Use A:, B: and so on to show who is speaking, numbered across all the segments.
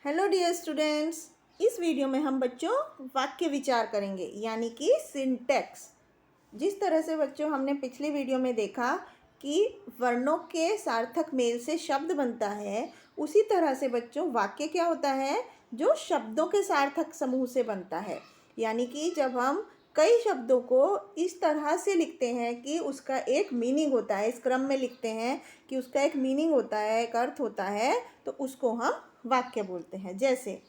A: Hello dear students. इस video में हम बच्चों वाक्य विचार करेंगे यानी कि सिंटैक्स। जिस तरह से बच्चों हमने पिछली वीडियो में देखा कि वर्णों के सार्थक मेल से शब्द बनता है, उसी तरह से बच्चों वाक्य क्या होता है जो शब्दों के सार्थक समूह से बनता है। यानी कि जब हम कई शब्दों को इस तरह से लिखते हैं कि उसका एक मीनिंग होता है, इस क्रम में लिखते हैं कि उसका एक मीनिंग होता है, एक अर्थ होता है, तो उसको हम वाक्य बोलते हैं। जैसे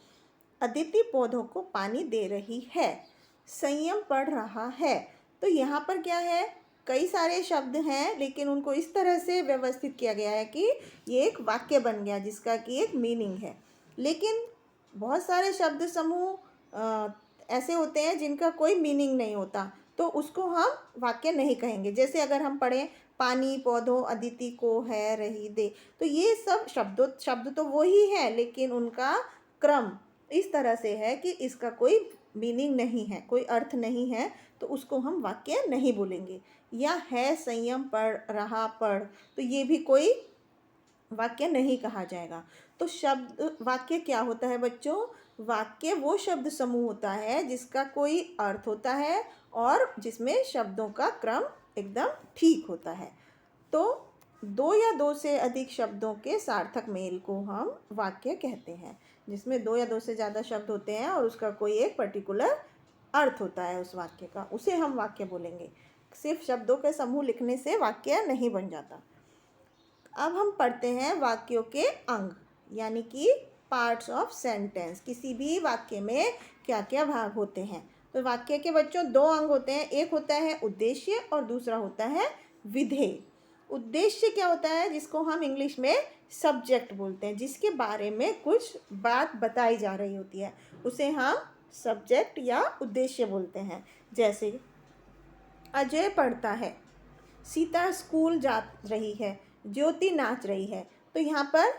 A: अदिति पौधों को पानी दे रही है, संयम पढ़ रहा है। तो यहाँ पर क्या है, कई सारे शब्द हैं लेकिन उनको इस तरह से व्यवस्थित किया गया है कि ये एक वाक्य बन गया जिसका कि एक मीनिंग है। लेकिन बहुत सारे शब्द समूह ऐसे होते हैं जिनका कोई मीनिंग नहीं होता, तो उसको हम वाक्य नहीं कहेंगे। जैसे अगर हम पढ़ें पानी पौधों अदिति को है रही दे, तो ये सब शब्द तो वो ही है लेकिन उनका क्रम इस तरह से है कि इसका कोई मीनिंग नहीं है, कोई अर्थ नहीं है, तो उसको हम वाक्य नहीं बोलेंगे। या है संयम पढ़ रहा पढ़, तो ये भी कोई वाक्य नहीं कहा जाएगा। तो शब्द वाक्य क्या होता है बच्चों? वाक्य वो शब्द समूह होता है जिसका कोई अर्थ होता है और जिसमें शब्दों का क्रम एकदम ठीक होता है। तो दो या दो से अधिक शब्दों के सार्थक मेल को हम वाक्य कहते हैं, जिसमें दो या दो से ज़्यादा शब्द होते हैं और उसका कोई एक पर्टिकुलर अर्थ होता है उस वाक्य का, उसे हम वाक्य बोलेंगे। सिर्फ शब्दों के समूह लिखने से वाक्य नहीं बन जाता। अब हम पढ़ते हैं वाक्यों के अंग यानी कि पार्ट्स ऑफ सेंटेंस। किसी भी वाक्य में क्या क्या भाग होते हैं। तो वाक्य के बच्चों दो अंग होते हैं, एक होता है उद्देश्य और दूसरा होता है विधेय। उद्देश्य क्या होता है, जिसको हम इंग्लिश में सब्जेक्ट बोलते हैं, जिसके बारे में कुछ बात बताई जा रही होती है, उसे हम सब्जेक्ट या उद्देश्य बोलते हैं। जैसे अजय पढ़ता है, सीता स्कूल जा रही है, ज्योति नाच रही है। तो यहाँ पर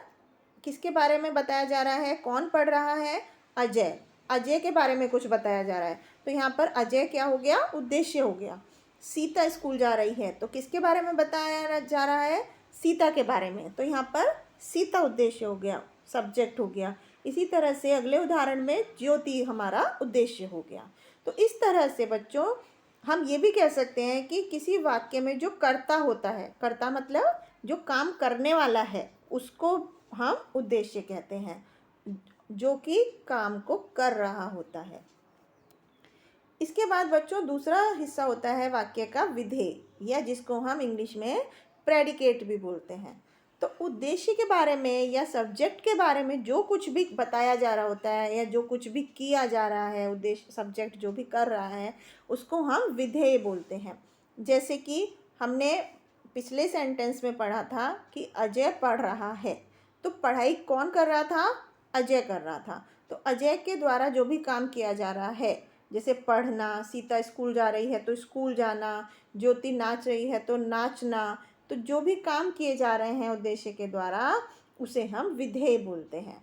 A: किसके बारे में बताया जा रहा है, कौन पढ़ रहा है? अजय। अजय के बारे में कुछ बताया जा रहा है, तो यहाँ पर अजय क्या हो गया? उद्देश्य हो गया। सीता स्कूल जा रही है, तो किसके बारे में बताया जा रहा है? सीता के बारे में, तो यहाँ पर सीता उद्देश्य हो गया, सब्जेक्ट हो गया। इसी तरह से अगले उदाहरण में ज्योति हमारा उद्देश्य हो गया। तो इस तरह से बच्चों हम ये भी कह सकते हैं कि किसी वाक्य में जो कर्ता होता है, कर्ता मतलब जो काम करने वाला है, उसको हम उद्देश्य कहते हैं, जो कि काम को कर रहा होता है। इसके बाद बच्चों दूसरा हिस्सा होता है वाक्य का विधेय, या जिसको हम इंग्लिश में प्रेडिकेट भी बोलते हैं। तो उद्देश्य के बारे में या सब्जेक्ट के बारे में जो कुछ भी बताया जा रहा होता है या जो कुछ भी किया जा रहा है, उद्देश्य सब्जेक्ट जो भी कर रहा है, उसको हम विधेय बोलते हैं। जैसे कि हमने पिछले सेंटेंस में पढ़ा था कि अजय पढ़ रहा है, तो पढ़ाई कौन कर रहा था? अजय कर रहा था। तो अजय के द्वारा जो भी काम किया जा रहा है, जैसे पढ़ना, सीता स्कूल जा रही है तो स्कूल जाना, ज्योति नाच रही है तो नाचना, तो जो भी काम किए जा रहे हैं उद्देश्य के द्वारा, उसे हम विधेय बोलते हैं।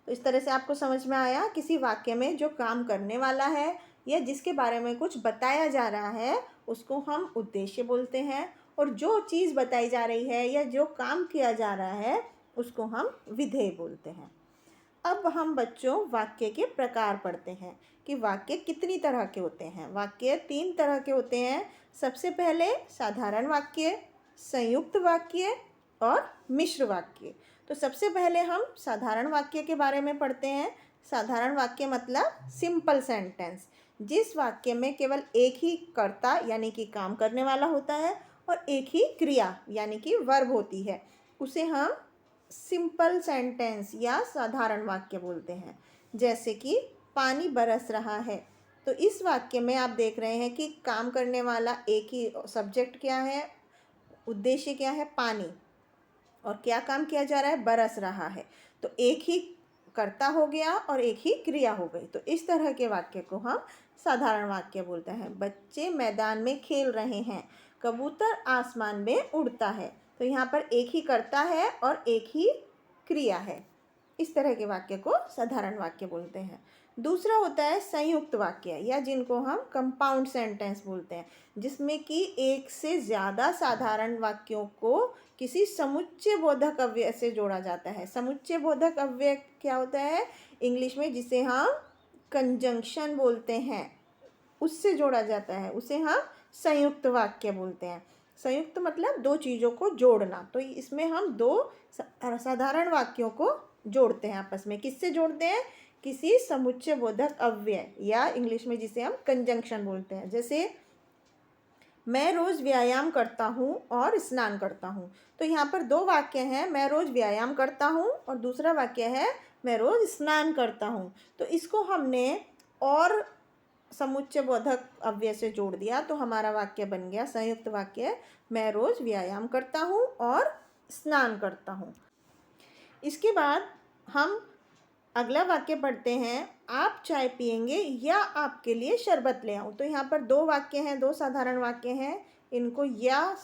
A: तो इस तरह से आपको समझ में आया, किसी वाक्य में जो काम करने वाला है या जिसके बारे में कुछ बताया जा रहा है, उसको हम उद्देश्य बोलते हैं, और जो चीज़ बताई जा रही है या जो काम किया जा रहा है, उसको हम विधेय बोलते हैं। अब हम बच्चों वाक्य के प्रकार पढ़ते हैं कि वाक्य कितनी तरह के होते हैं। वाक्य तीन तरह के होते हैं। सबसे पहले साधारण वाक्य, संयुक्त वाक्य और मिश्र वाक्य। तो सबसे पहले हम साधारण वाक्य के बारे में पढ़ते हैं। साधारण वाक्य मतलब सिंपल सेंटेंस, जिस वाक्य में केवल एक ही कर्ता यानी कि काम करने वाला होता है और एक ही क्रिया यानी कि वर्ब होती है, उसे हम सिंपल सेंटेंस या साधारण वाक्य बोलते हैं। जैसे कि पानी बरस रहा है, तो इस वाक्य में आप देख रहे हैं कि काम करने वाला एक ही, सब्जेक्ट क्या है, उद्देश्य क्या है? पानी, और क्या काम किया जा रहा है? बरस रहा है। तो एक ही कर्ता हो गया और एक ही क्रिया हो गई। तो इस तरह के वाक्य को हम साधारण वाक्य बोलते हैं। बच्चे मैदान में खेल रहे हैं, कबूतर आसमान में उड़ता है। तो यहाँ पर एक ही कर्ता है और एक ही क्रिया है। इस तरह के वाक्य को साधारण वाक्य बोलते हैं। दूसरा होता है संयुक्त वाक्य, या जिनको हम कंपाउंड सेंटेंस बोलते हैं, जिसमें कि एक से ज़्यादा साधारण वाक्यों को किसी समुच्चय बोधक अव्यय से जोड़ा जाता है। समुच्चय बोधक अव्यय क्या होता है इंग्लिश में, जिसे हम कंजंक्शन बोलते हैं, उससे जोड़ा जाता है, उसे हम संयुक्त वाक्य बोलते हैं। संयुक्त मतलब दो चीज़ों को जोड़ना। तो इसमें हम दो साधारण वाक्यों को जोड़ते हैं आपस में। किससे जोड़ते हैं? किसी समुच्चय बोधक अव्यय, या इंग्लिश में जिसे हम कंजंक्शन बोलते हैं। जैसे मैं रोज़ व्यायाम करता हूँ और स्नान करता हूँ। तो यहाँ पर दो वाक्य हैं, मैं रोज़ व्यायाम करता हूँ और दूसरा वाक्य है मैं रोज़ स्नान करता हूँ। तो इसको हमने और समुच्चय बोधक अव्यय से जोड़ दिया तो हमारा वाक्य बन गया संयुक्त वाक्य, मैं रोज़ व्यायाम करता हूँ और स्नान करता हूँ। इसके बाद हम अगला वाक्य पढ़ते हैं, आप चाय पिएंगे या आपके लिए शरबत ले आऊँ। तो यहाँ पर दो वाक्य हैं, दो साधारण वाक्य हैं, इनको या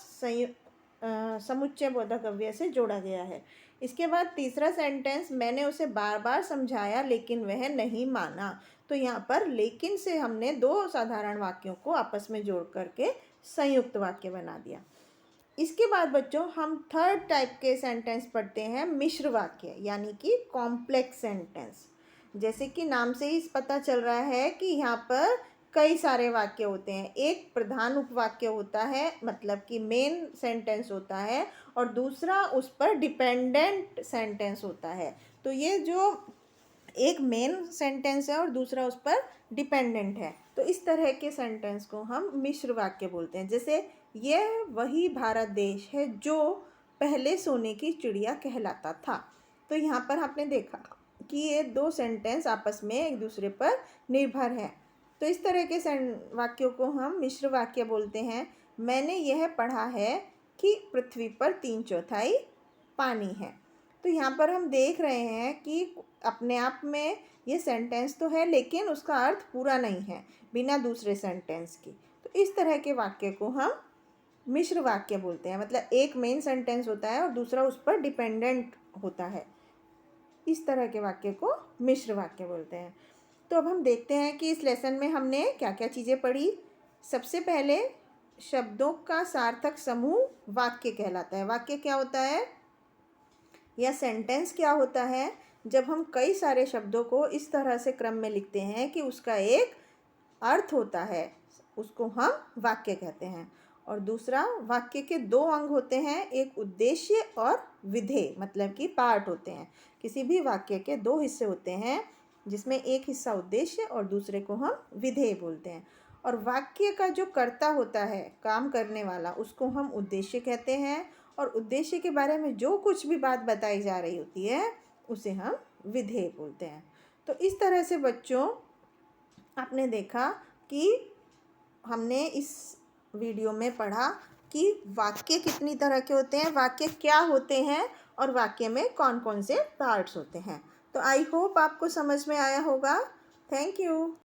A: समुच्चय बोधक अव्यय से जोड़ा गया है। इसके बाद तीसरा सेंटेंस, मैंने उसे बार बार समझाया लेकिन वह नहीं माना। तो यहाँ पर लेकिन से हमने दो साधारण वाक्यों को आपस में जोड़ करके संयुक्त वाक्य बना दिया। इसके बाद बच्चों हम थर्ड टाइप के सेंटेंस पढ़ते हैं, मिश्र वाक्य, यानी कि कॉम्प्लेक्स सेंटेंस। जैसे कि नाम से ही पता चल रहा है कि यहाँ पर कई सारे वाक्य होते हैं। एक प्रधान उपवाक्य होता है, मतलब कि मेन सेंटेंस होता है, और दूसरा उस पर डिपेंडेंट सेंटेंस होता है। तो ये जो एक मेन सेंटेंस है और दूसरा उस पर डिपेंडेंट है, तो इस तरह के सेंटेंस को हम मिश्र वाक्य बोलते हैं। जैसे यह वही भारत देश है जो पहले सोने की चिड़िया कहलाता था। तो यहाँ पर आपने देखा कि ये दो सेंटेंस आपस में एक दूसरे पर निर्भर हैं। तो इस तरह के वाक्यों को हम मिश्र वाक्य बोलते हैं। मैंने यह पढ़ा है कि पृथ्वी पर 3/4 पानी है। तो यहाँ पर हम देख रहे हैं कि अपने आप में ये सेंटेंस तो है लेकिन उसका अर्थ पूरा नहीं है बिना दूसरे सेंटेंस की। तो इस तरह के वाक्य को हम मिश्र वाक्य बोलते हैं। मतलब एक मेन सेंटेंस होता है और दूसरा उस पर डिपेंडेंट होता है। इस तरह के वाक्य को मिश्र वाक्य बोलते हैं। तो अब हम देखते हैं कि इस लेसन में हमने क्या क्या चीज़ें पढ़ी। सबसे पहले शब्दों का सार्थक समूह वाक्य कहलाता है। वाक्य क्या होता है या सेंटेंस क्या होता है? जब हम कई सारे शब्दों को इस तरह से क्रम में लिखते हैं कि उसका एक अर्थ होता है, उसको हम वाक्य कहते हैं। और दूसरा, वाक्य के दो अंग होते हैं, एक उद्देश्य और विधेय, मतलब कि पार्ट होते हैं। किसी भी वाक्य के दो हिस्से होते हैं जिसमें एक हिस्सा उद्देश्य और दूसरे को हम विधेय बोलते हैं। और वाक्य का जो कर्ता होता है, काम करने वाला, उसको हम उद्देश्य कहते हैं। और उद्देश्य के बारे में जो कुछ भी बात बताई जा रही होती है उसे हम विधेय बोलते हैं। तो इस तरह से बच्चों आपने देखा कि हमने इस वीडियो में पढ़ा कि वाक्य कितनी तरह के होते हैं, वाक्य क्या होते हैं और वाक्य में कौन कौन से पार्ट्स होते हैं। तो आई होप आपको समझ में आया होगा। Thank you.